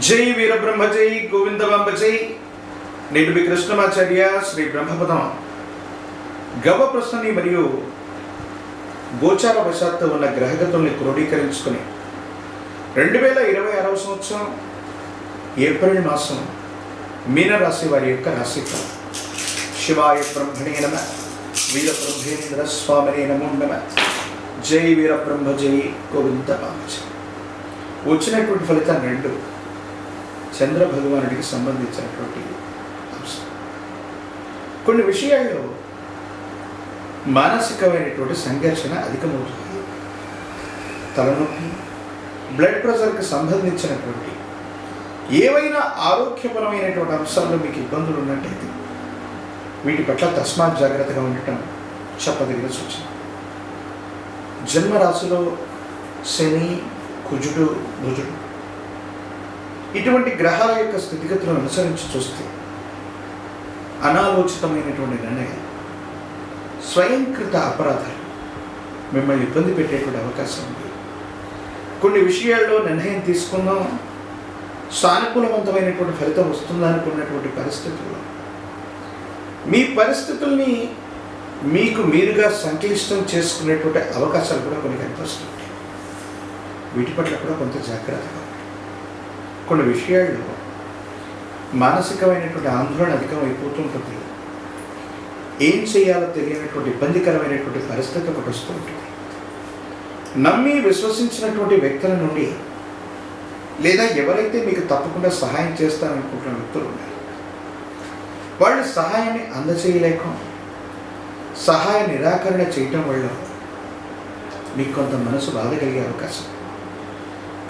జై వీరబ్రహ్మ జై గోవిందమాంబ జై. నేడు మీ కృష్ణమాచార్య శ్రీ బ్రహ్మపదం గవ ప్రశ్నని మరియు గోచార వశాత్తు ఉన్న గ్రహగతుల్ని క్రోడీకరించుకుని 2026 సంవత్సరం ఏప్రిల్ మాసం మీనరాశి వారి యొక్క రాశిఫలం. శివాయ బ్రహ్మణే నమ, వీరబ్రహ్మేంద్ర స్వామినే నమో నమ. జై వీరబ్రహ్మ జై గోవిందమాంబ జై. వచ్చినటువంటి ఫలితాన్ని రెండు చంద్ర భగవానుడికి సంబంధించినటువంటి అంశం. కొన్ని విషయాల్లో మానసికమైనటువంటి సంఘర్షణ అధికమవుతుంది. తలనొప్పి, బ్లడ్ ప్రెషర్కి సంబంధించినటువంటి ఏవైనా ఆరోగ్యపరమైనటువంటి అంశాల్లో మీకు ఇబ్బందులు ఉన్నట్టయితే వీటి పట్ల తస్మాత్ జాగ్రత్తగా ఉండటం చెప్పదగిన సూచన. జన్మరాశిలో శని, కుజుడు, బుధుడు ఇటువంటి గ్రహాల యొక్క స్థితిగతులను అనుసరించి చూస్తే అనాలోచితమైనటువంటి నిర్ణయాలు, స్వయంకృత అపరాధాలు మిమ్మల్ని ఇబ్బంది పెట్టేటువంటి అవకాశం ఉంది. కొన్ని విషయాల్లో నిర్ణయం తీసుకున్నాం, సానుకూలవంతమైనటువంటి ఫలితం వస్తుందా అనుకున్నటువంటి పరిస్థితుల్లో మీ పరిస్థితుల్ని మీకు మీరుగా సంక్లిష్టం చేసుకునేటువంటి అవకాశాలు కూడా కొన్ని కనిపిస్తుంటాయి. వీటి పట్ల కూడా కొంత జాగ్రత్తగా. కొన్ని విషయాల్లో మానసికమైనటువంటి ఆందోళన అధికమైపోతుంటుంది. ఏం చేయాలో తెలియనటువంటి ఇబ్బందికరమైనటువంటి పరిస్థితి ఒకటి వస్తూ ఉంటుంది. నమ్మి విశ్వసించినటువంటి వ్యక్తుల నుండి లేదా ఎవరైతే మీకు తప్పకుండా సహాయం చేస్తారనుకుంటున్న వ్యక్తులు ఉన్నారు, వాళ్ళు సహాయాన్ని అందచేయలేక సహాయ నిరాకరణ చేయటం వల్ల మీకు కొంత మనసు బాధ కలిగే అవకాశం.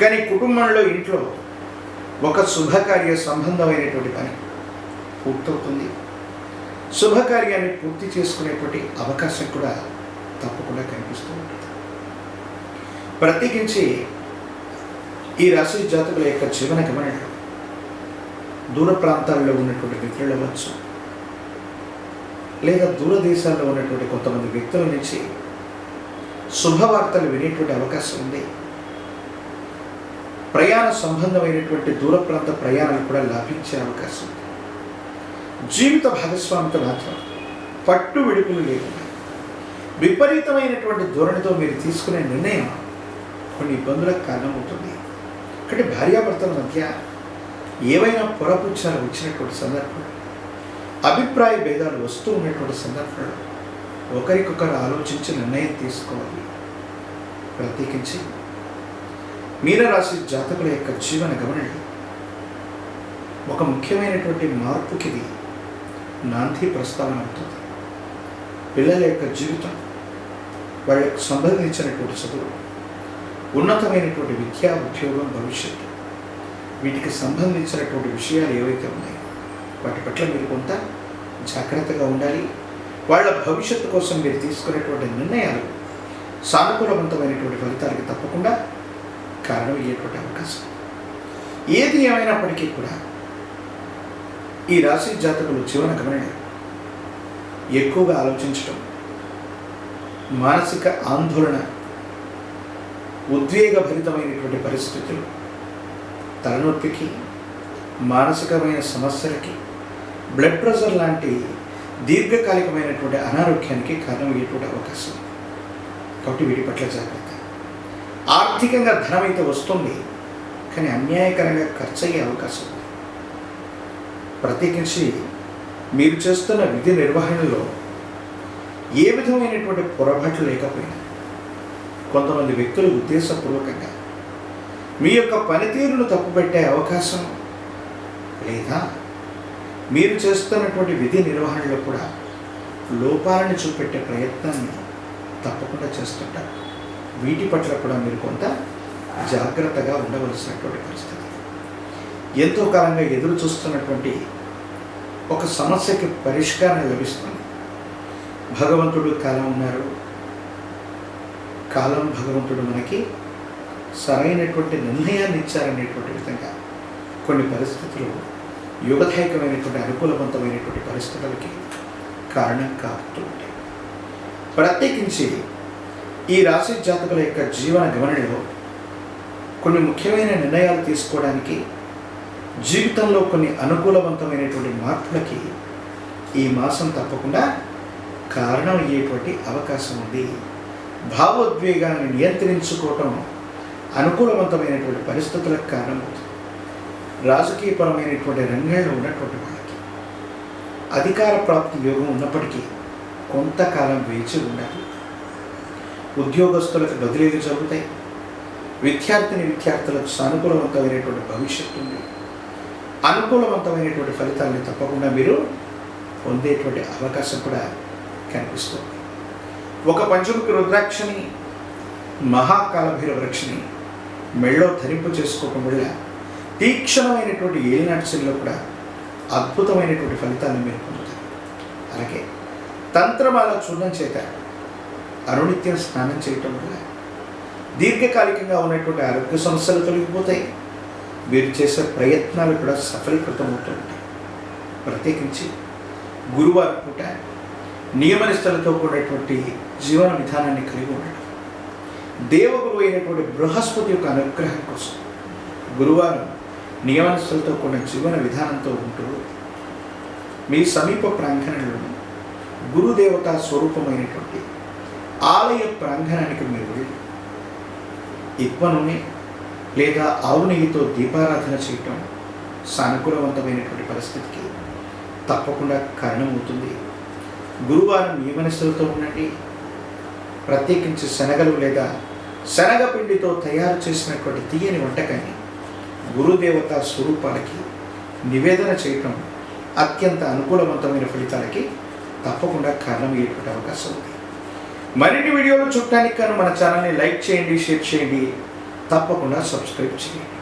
కానీ కుటుంబంలో, ఇంట్లో ఒక శుభకార్య సంబంధమైనటువంటి పని పూర్తవుతుంది. శుభకార్యాన్ని పూర్తి చేసుకునేటువంటి అవకాశం కూడా తప్పకుండా కనిపిస్తూ ఉంటుంది. ప్రత్యేకించి ఈ రాశి జాతకుల యొక్క జీవన గమనంలో దూర ప్రాంతాల్లో ఉన్నటువంటి వ్యక్తులు అవ్వచ్చు, లేదా దూరదేశాల్లో ఉన్నటువంటి కొంతమంది వ్యక్తుల నుంచి శుభవార్తలు వినేటువంటి అవకాశం ఉంది. ప్రయాణ సంబంధమైనటువంటి దూర ప్రాంత ప్రయాణాలు కూడా లాభించే అవకాశం ఉంది. జీవిత భాగస్వామితో మాత్రం పట్టు విడుపులు లేకుండా విపరీతమైనటువంటి ధోరణితో మీరు తీసుకునే నిర్ణయం కొన్ని ఇబ్బందులకు కారణమవుతుంది. అంటే భార్యాభర్తల మధ్య ఏవైనా పొరపుచ్చాలు వచ్చినటువంటి సందర్భంలో, అభిప్రాయ భేదాలు వస్తూ ఉన్నటువంటి సందర్భంలో ఒకరికొకరు ఆలోచించి నిర్ణయం తీసుకోవాలి. ప్రత్యేకించి మీనరాశి జాతకుల యొక్క జీవన గమనంలో ఒక ముఖ్యమైనటువంటి మార్పుకి ఇది నాంది ప్రస్తావన అవుతుంది. పిల్లల యొక్క జీవితం, వాళ్ళకు సంబంధించినటువంటి చదువు, ఉన్నతమైనటువంటి విద్యా, ఉద్యోగం, భవిష్యత్తు, వీటికి సంబంధించినటువంటి విషయాలు ఏవైతే ఉన్నాయో వాటి పట్ల మీరు కొంత జాగ్రత్తగా ఉండాలి. వాళ్ళ భవిష్యత్తు కోసం మీరు తీసుకునేటువంటి నిర్ణయాలు సానుకూలవంతమైనటువంటి ఫలితాలకి తప్పకుండా కారణమయ్యేటువంటి అవకాశం. ఏది ఏమైనప్పటికీ కూడా ఈ రాశి జాతకులు జీవన గమనంలో ఎక్కువగా ఆలోచించడం, మానసిక ఆందోళన, ఉద్వేగభరితమైనటువంటి పరిస్థితులు, తలనొప్పికి, మానసికమైన సమస్యలకి, బ్లడ్ ప్రెషర్ లాంటి దీర్ఘకాలికమైనటువంటి అనారోగ్యానికి కారణమయ్యేటువంటి అవకాశం. కాబట్టి వీటి పట్ల జాగ్రత్త. ఆర్థికంగా ధనం అయితే వస్తుంది, కానీ అన్యాయకరంగా ఖర్చు అయ్యే అవకాశం ఉంది. ప్రత్యేకించి మీరు చేస్తున్న విధి నిర్వహణలో ఏ విధమైనటువంటి పొరపాట్లు లేకపోయినా కొంతమంది వ్యక్తులు ఉద్దేశపూర్వకంగా మీ యొక్క పనితీరును తప్పుపెట్టే అవకాశం, లేదా మీరు చేస్తున్నటువంటి విధి నిర్వహణలో కూడా లోపాలను చూపెట్టే ప్రయత్నాన్ని తప్పకుండా చేస్తుంటారు. వీటి పట్ల కూడా మీరు కొంత జాగ్రత్తగా ఉండవలసినటువంటి పరిస్థితి. ఎంతో కాలంగా ఎదురు చూస్తున్నటువంటి ఒక సమస్యకి పరిష్కారం లభిస్తుంది. భగవంతుడు కాలం ఉన్నారు, కాలం భగవంతుడు మనకి సరైనటువంటి నిర్ణయాన్ని ఇచ్చారనేటువంటి విధంగా కొన్ని పరిస్థితులు యుగదాయకమైనటువంటి అనుకూలవంతమైనటువంటి పరిస్థితులకి కారణం కాపుతూ ఉంటాయి. ప్రత్యేకించి ఈ రాశి జాతకుల యొక్క జీవన గమనంలో కొన్ని ముఖ్యమైన నిర్ణయాలు తీసుకోవడానికి జీవితంలో కొన్ని అనుకూలవంతమైనటువంటి మార్పులకి ఈ మాసం తప్పకుండా కారణం అయ్యేటువంటి అవకాశం ఉంది. భావోద్వేగాన్ని నియంత్రించుకోవటం అనుకూలవంతమైనటువంటి పరిస్థితులకు కారణమవుతుంది. రాజకీయపరమైనటువంటి రంగంలో ఉన్నటువంటి వాళ్ళకి అధికార ప్రాప్తి యోగం ఉన్నప్పటికీ కొంతకాలం వేచి ఉండాలి. ఉద్యోగస్తులకు బదిలీలు జరుగుతాయి. విద్యార్థులకు సానుకూలవంతమైనటువంటి భవిష్యత్తు ఉంది. అనుకూలవంతమైనటువంటి ఫలితాలని తప్పకుండా మీరు పొందేటువంటి అవకాశం కూడా కనిపిస్తుంది. ఒక పంచముఖి రుద్రాక్షని, మహాకాలభైరవ వృక్షని మెళ్ళో ధరింపు చేసుకోవటం వల్ల తీక్షణమైనటువంటి ఏలినాటి శనిలో కూడా అద్భుతమైనటువంటి ఫలితాలను మీరు పొందుతారు. అలాగే తంత్రమాల చూర్ణం చేత అనునిత్యం స్నానం చేయటం వల్ల దీర్ఘకాలికంగా ఉన్నటువంటి ఆరోగ్య సమస్యలు తొలగిపోతాయి. మీరు చేసే ప్రయత్నాలు కూడా సఫలీకృతమవుతూ ఉంటాయి. ప్రత్యేకించి గురువారం పూట నియమనిష్టలతో కూడినటువంటి జీవన విధానాన్ని కలిగి ఉండడం, దేవగురు అయినటువంటి బృహస్పతి యొక్క అనుగ్రహం కోసం గురువారం నియమనిష్టలతో కూడిన జీవన విధానంతో ఉంటూ మీ సమీప ప్రాంగణంలోని గురుదేవతా స్వరూపమైనటువంటి ఆలయ ప్రాంగణానికి మీరు వెళ్ళి ఇప్ప నూనె లేదా ఆవు నెయ్యితో దీపారాధన చేయటం సానుకూలవంతమైనటువంటి పరిస్థితికి తప్పకుండా కారణమవుతుంది. గురువారం నియమనిష్టలతో ఉండండి. ప్రత్యేకించి శనగలు లేదా శనగపిండితో తయారు చేసినటువంటి తీయని వంటకాన్ని గురుదేవతా స్వరూపాలకి నివేదన చేయటం అత్యంత అనుకూలవంతమైన ఫలితాలకి తప్పకుండా కారణమయ్యేటువంటి అవకాశం ఉంది. మరిన్ని వీడియోలు చూడటానికి మన ఛానల్ని లైక్ చేయండి, షేర్ చేయండి, తప్పకుండా సబ్స్క్రైబ్ చేయండి.